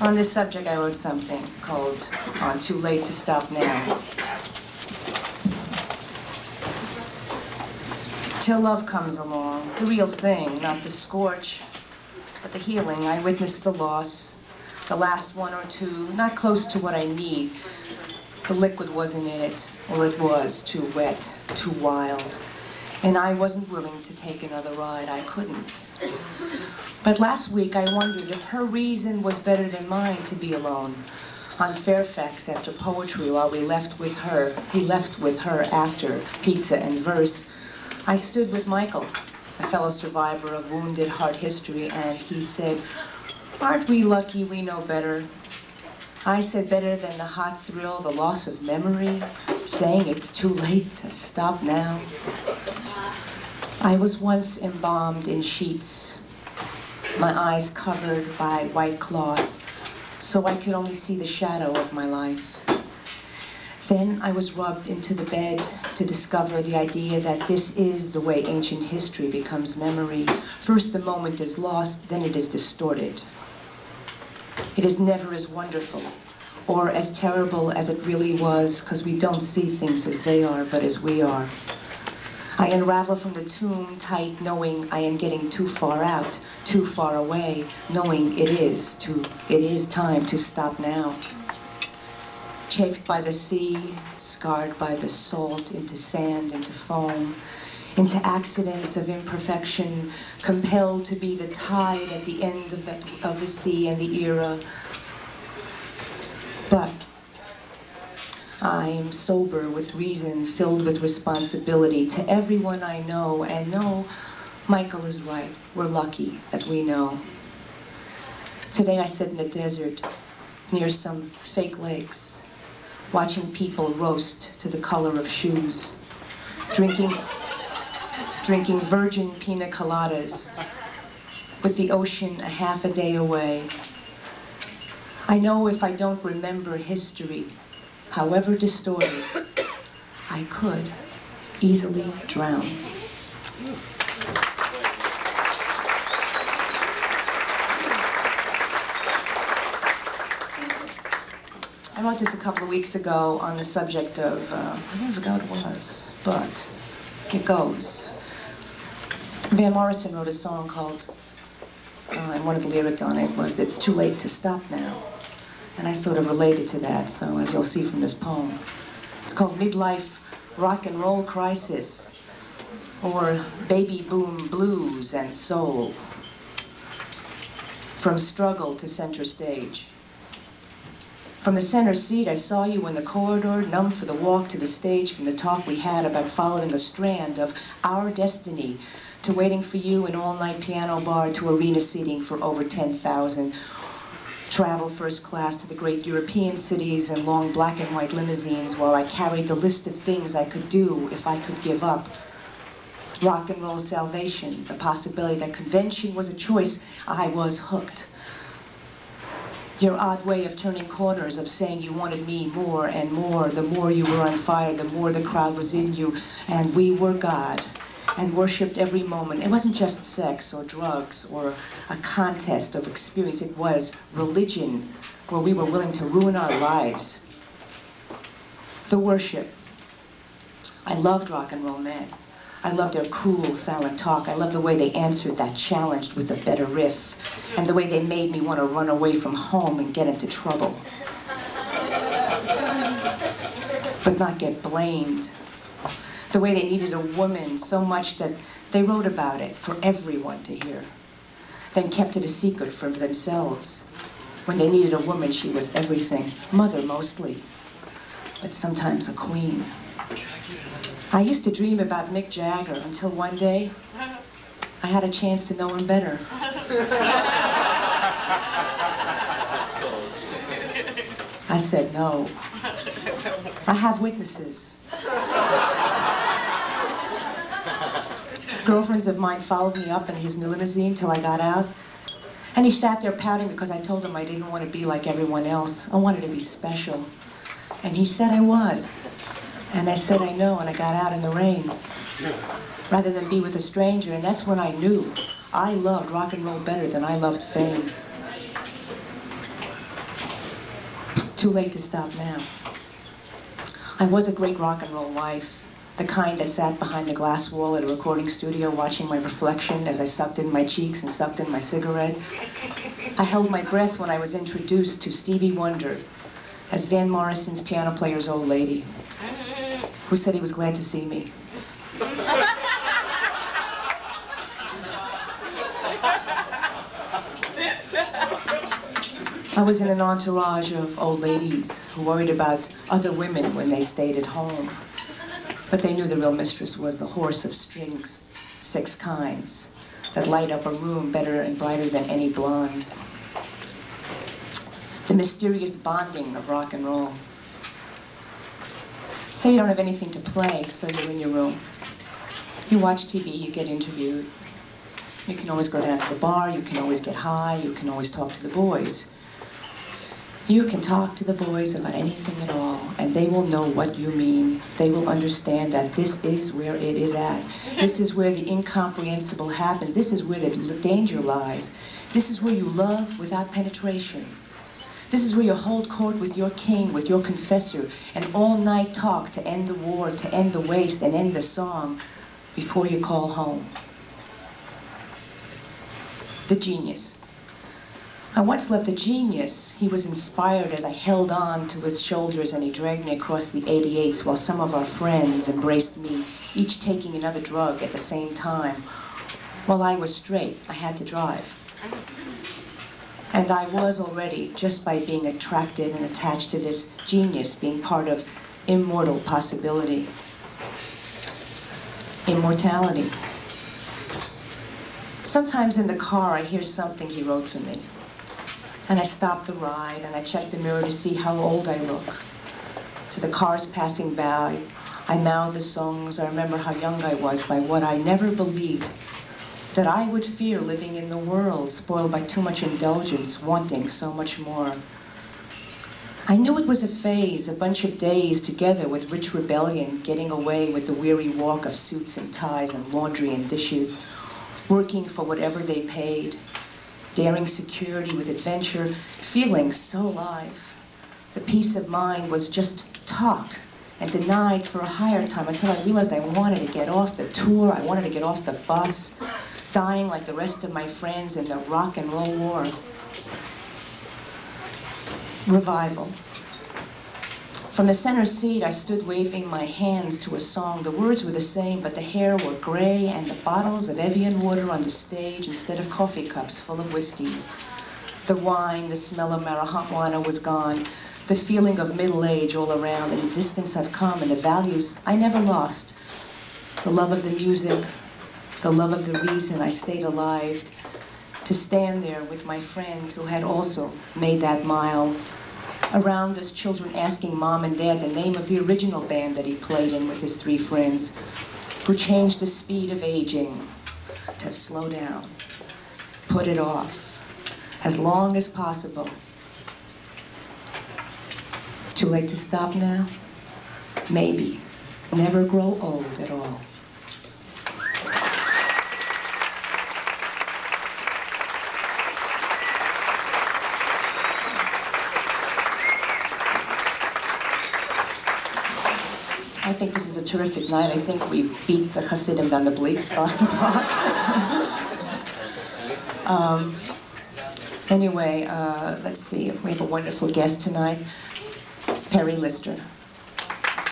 On this subject, I wrote something called Too Late to Stop Now. Till love comes along, the real thing, not the scorch, but the healing. I witnessed the loss, the last one or two, not close to what I need. The liquid wasn't in it, or it was too wet, too wild. And I wasn't willing to take another ride. I couldn't. But last week I wondered if her reason was better than mine to be alone. On Fairfax after poetry, while he left with her after pizza and verse, I stood with Michael, a fellow survivor of wounded heart history, and he said, "Aren't we lucky we know better?" I said, "Better than the hot thrill, the loss of memory, saying it's too late to stop now." I was once embalmed in sheets, my eyes covered by white cloth, so I could only see the shadow of my life. Then I was rubbed into the bed to discover the idea that this is the way ancient history becomes memory. First the moment is lost, then it is distorted. It is never as wonderful or as terrible as it really was, because we don't see things as they are, but as we are. I unravel from the tomb tight, knowing I am getting too far out, too far away, knowing it is time to stop now. Chafed by the sea, scarred by the salt, into sand, into foam, into accidents of imperfection, compelled to be the tide at the end of the sea and the era. But I am sober with reason, filled with responsibility to everyone I know, and no, Michael is right. We're lucky that we know. Today I sit in the desert near some fake lakes, watching people roast to the color of shoes, drinking virgin pina coladas with the ocean a half a day away. I know if I don't remember history, however distorted, I could easily drown. I wrote this a couple of weeks ago on the subject of, I forgot what it was, but it goes. Van Morrison wrote a song called, and one of the lyrics on it was, "It's too late to stop now." And I sort of related to that, so as you'll see from this poem. It's called Midlife Rock and Roll Crisis, or Baby Boom Blues and Soul. From struggle to center stage. From the center seat, I saw you in the corridor, numb for the walk to the stage, from the talk we had about following a strand of our destiny, to waiting for you in all-night piano bar, to arena seating for over 10,000. Travel first class to the great European cities in long black and white limousines while I carried the list of things I could do if I could give up. Rock and roll salvation, the possibility that convention was a choice. I was hooked. Your odd way of turning corners, of saying you wanted me more and more. The more you were on fire, the more the crowd was in you. And we were God and worshipped every moment. It wasn't just sex or drugs or a contest of experience. It was religion where we were willing to ruin our lives. The worship. I loved rock and roll men. I loved their cool, silent talk. I loved the way they answered that challenge with a better riff, and the way they made me want to run away from home and get into trouble. But not get blamed. The way they needed a woman so much that they wrote about it for everyone to hear, then kept it a secret for themselves. When they needed a woman, she was everything. Mother, mostly, but sometimes a queen. I used to dream about Mick Jagger until one day I had a chance to know him better. I said no. I have witnesses. Girlfriends of mine followed me up in his limousine till I got out. And he sat there pouting because I told him I didn't want to be like everyone else. I wanted to be special. And he said I was. And I said I know, and I got out in the rain rather than be with a stranger. And that's when I knew I loved rock and roll better than I loved fame. Too late to stop now. I was a great rock and roll wife, the kind that sat behind the glass wall at a recording studio watching my reflection as I sucked in my cheeks and sucked in my cigarette. I held my breath when I was introduced to Stevie Wonder as Van Morrison's piano player's old lady, who said he was glad to see me. I was in an entourage of old ladies who worried about other women when they stayed at home. But they knew the real mistress was the horse of strings, 6 kinds, that light up a room better and brighter than any blonde. The mysterious bonding of rock and roll. Say you don't have anything to play, so you're in your room. You watch TV, you get interviewed. You can always go down to the bar, you can always get high, you can always talk to the boys. You can talk to the boys about anything at all, and they will know what you mean. They will understand that this is where it is at. This is where the incomprehensible happens. This is where the danger lies. This is where you love without penetration. This is where you hold court with your king, with your confessor, and all night talk to end the war, to end the waste, and end the song before you call home. The genius. I once loved a genius. He was inspired as I held on to his shoulders and he dragged me across the 88s while some of our friends embraced me, each taking another drug at the same time. While I was straight, I had to drive. And I was already, just by being attracted and attached to this genius, being part of immortal possibility. Immortality. Sometimes in the car I hear something he wrote for me. And I stop the ride and I check the mirror to see how old I look. To the cars passing by, I mouth the songs. I remember how young I was by what I never believed that I would fear living in the world, spoiled by too much indulgence, wanting so much more. I knew it was a phase, a bunch of days together with rich rebellion, getting away with the weary walk of suits and ties and laundry and dishes, working for whatever they paid, daring security with adventure, feeling so alive. The peace of mind was just talk and denied for a higher time until I realized I wanted to get off the tour, I wanted to get off the bus, dying like the rest of my friends in the rock and roll war. Revival. From the center seat, I stood waving my hands to a song. The words were the same, but the hair were gray, and the bottles of Evian water on the stage instead of coffee cups full of whiskey. The wine, the smell of marijuana was gone. The feeling of middle age all around, and the distance I've come, and the values I never lost. The love of the music, the love of the reason I stayed alive, to stand there with my friend who had also made that mile. Around us, children asking mom and dad the name of the original band that he played in with his 3 friends, who changed the speed of aging to slow down, put it off, as long as possible. Too late to stop now? Maybe. Never grow old at all. I think this is a terrific night. I think we beat the Hasidim down the block. Anyway, let's see. We have a wonderful guest tonight, Perry Lister.